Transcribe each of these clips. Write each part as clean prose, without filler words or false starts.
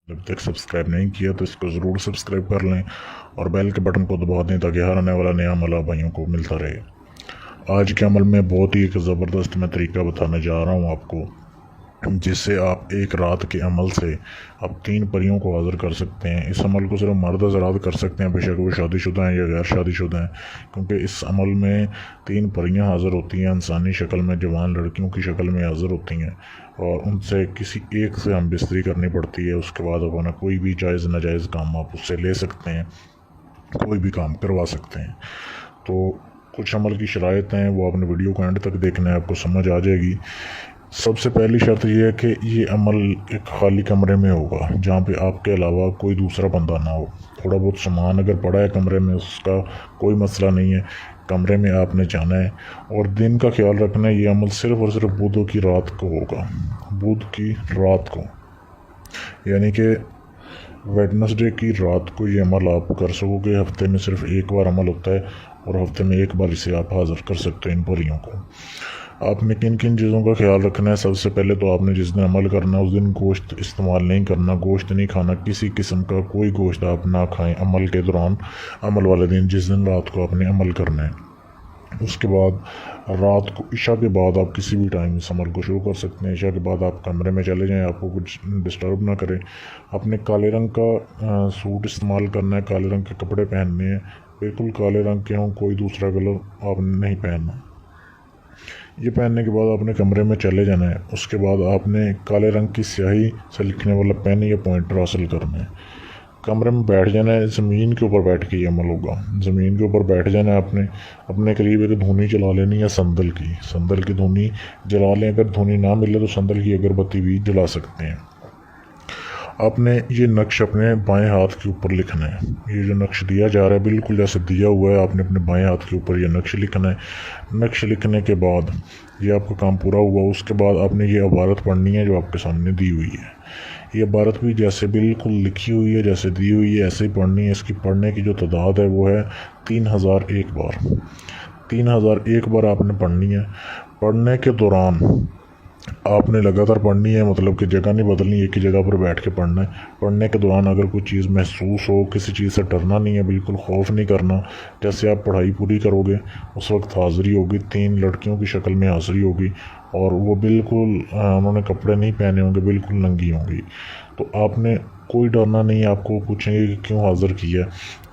जब तक सब्सक्राइब नहीं किया तो इसको ज़रूर सब्सक्राइब कर लें और बेल के बटन को दबा दें ताकि हर आने वाला नया अमल आप भाइयों को मिलता रहे। आज के अमल में बहुत ही एक ज़बरदस्त मैं तरीका बताने जा रहा हूँ आपको, जिससे आप एक रात के अमल से आप 3 परियों को हाज़िर कर सकते हैं। इस अमल को सिर्फ मर्द हज़रात कर सकते हैं, बेशक वो शादीशुदा हैं या गैर शादीशुदा हैं, क्योंकि इस अमल में 3 परियां हाज़िर होती हैं, इंसानी शक्ल में, जवान लड़कियों की शक्ल में हाज़िर होती हैं और उनसे किसी एक से हम बिस्तरी करनी पड़ती है। उसके बाद अपना कोई भी जायज़ नाजायज़ काम आप उससे ले सकते हैं, कोई भी काम करवा सकते हैं। तो कुछ अमल की शराइत हैं, वो आपने वीडियो को एंड तक देखना है, आपको समझ आ जाएगी। सबसे पहली शर्त यह है कि ये अमल एक खाली कमरे में होगा, जहाँ पे आपके अलावा कोई दूसरा बंदा ना हो। थोड़ा बहुत सामान अगर पड़ा है कमरे में उसका कोई मसला नहीं है, कमरे में आपने जाना है। और दिन का ख्याल रखना है, ये अमल सिर्फ़ और सिर्फ बुध की रात को होगा, बुध की रात को, यानी कि वेडनेसडे की रात को ये अमल आप कर सकोगे। हफ्ते में सिर्फ एक बार अमल होता है और हफ्ते में एक बार इसे आप हाज़िर कर सकते हैं इन परियों को। आपने किन किन चीज़ों का ख्याल रखना है? सबसे पहले तो आपने जिस दिन अमल करना है उस दिन गोश्त इस्तेमाल नहीं करना, गोश्त नहीं खाना, किसी किस्म का कोई गोश्त आप ना खाएं अमल के दौरान, अमल वाले दिन जिस दिन रात को आपने अमल करना है। उसके बाद रात को इशा के बाद आप किसी भी टाइम इस अमल को शुरू कर सकते हैं। इशा के बाद आप कमरे में चले जाएं, आपको कुछ डिस्टर्ब ना करें। आपने काले रंग का सूट इस्तेमाल करना है, काले रंग के कपड़े पहनने हैं, बिल्कुल काले रंग के हों, कोई दूसरा कलर आपने नहीं पहनना। ये पहनने के बाद आपने कमरे में चले जाना है। उसके बाद आपने काले रंग की स्याही से लिखने वाला पेन या पॉइंटर हासिल करना है। कमरे में बैठ जाना है, ज़मीन के ऊपर बैठ के ये अमल होगा। ज़मीन के ऊपर बैठ जाना है आपने, अपने करीब एक धुनी जला लेनी है संदल की धुनी जला लें। अगर धुनी ना मिले तो संदल की अगरबत्ती भी जला सकते हैं। आपने ये नक्श अपने बाएं हाथ के ऊपर लिखना है। ये जो नक्श दिया जा रहा है बिल्कुल जैसे दिया हुआ है, आपने अपने बाएं हाथ के ऊपर ये नक्श लिखना है। नक्श लिखने के बाद ये आपका काम पूरा हुआ। उसके बाद आपने ये इबारत पढ़नी है जो आपके सामने दी हुई है। ये इबारत भी जैसे बिल्कुल लिखी हुई है, जैसे दी हुई है, ऐसे ही पढ़नी है। इसकी पढ़ने की जो तादाद है वो है 3001 बार। 3001 बार आपने पढ़नी है। पढ़ने के दौरान आपने लगातार पढ़नी है, मतलब कि जगह नहीं बदलनी, एक ही जगह पर बैठ के पढ़ना है। पढ़ने के दौरान अगर कोई चीज़ महसूस हो, किसी चीज़ से डरना नहीं है, बिल्कुल खौफ नहीं करना। जैसे आप पढ़ाई पूरी करोगे उस वक्त हाज़िरी होगी, 3 लड़कियों की शक्ल में हाज़िरी होगी और वो बिल्कुल उन्होंने कपड़े नहीं पहने होंगे, बिल्कुल नंगी होंगी। तो आपने कोई डरना नहीं है। आपको पूछेंगे कि क्यों हाज़िर किया,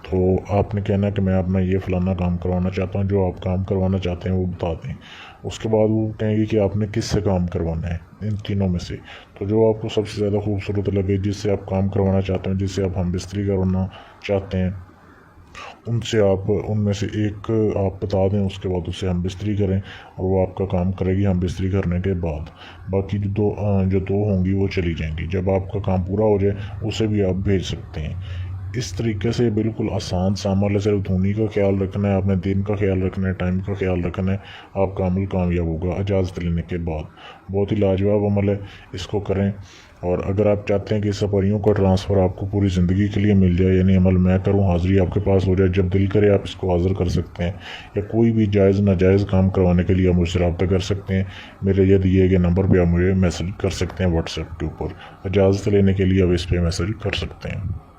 तो आपने कहना है कि मैं अपना ये फ़लाना काम करवाना चाहता हूँ। जो आप काम करवाना चाहते हैं वो बता दें। उसके बाद वो कहेंगे कि आपने किस से काम करवाना है इन तीनों में से। तो जो आपको सबसे ज़्यादा खूबसूरत लगे, जिससे आप काम करवाना चाहते हैं, जिससे आप हम बिस्तरी करवाना चाहते हैं, उनसे आप उनमें से एक आप बता दें। उसके बाद उससे हम बिस्तरी करें और वो आपका काम करेगी हम बिस्तरी करने के बाद। बाकी जो दो होंगी वो चली जाएंगी। जब आपका काम पूरा हो जाए उसे भी आप भेज सकते हैं। इस तरीके से बिल्कुल आसान सा अमल है। सिर्फ धुनी का ख्याल रखना है, आपने दिन का ख्याल रखना है, टाइम का ख्याल रखना है, आपका अमल कामयाब होगा इजाज़त लेने के बाद। बहुत ही लाजवाब अमल है, इसको करें। और अगर आप चाहते हैं कि इस परियों का ट्रांसफ़र आपको पूरी ज़िंदगी के लिए मिल जाए, यानी अमल मैं करूँ हाज़िरी आपके पास हो जाए, जब दिल करे आप इसको हाज़िर कर सकते हैं। या कोई भी जायज़ नाजायज़ काम करवाने के लिए आप मुझसे रब्ता कर सकते हैं। मेरे ये दिए गए नंबर पर आप मुझे मैसेज कर सकते हैं व्हाट्सएप के ऊपर। इजाज़त लेने के लिए आप इस पर मैसेज कर सकते हैं।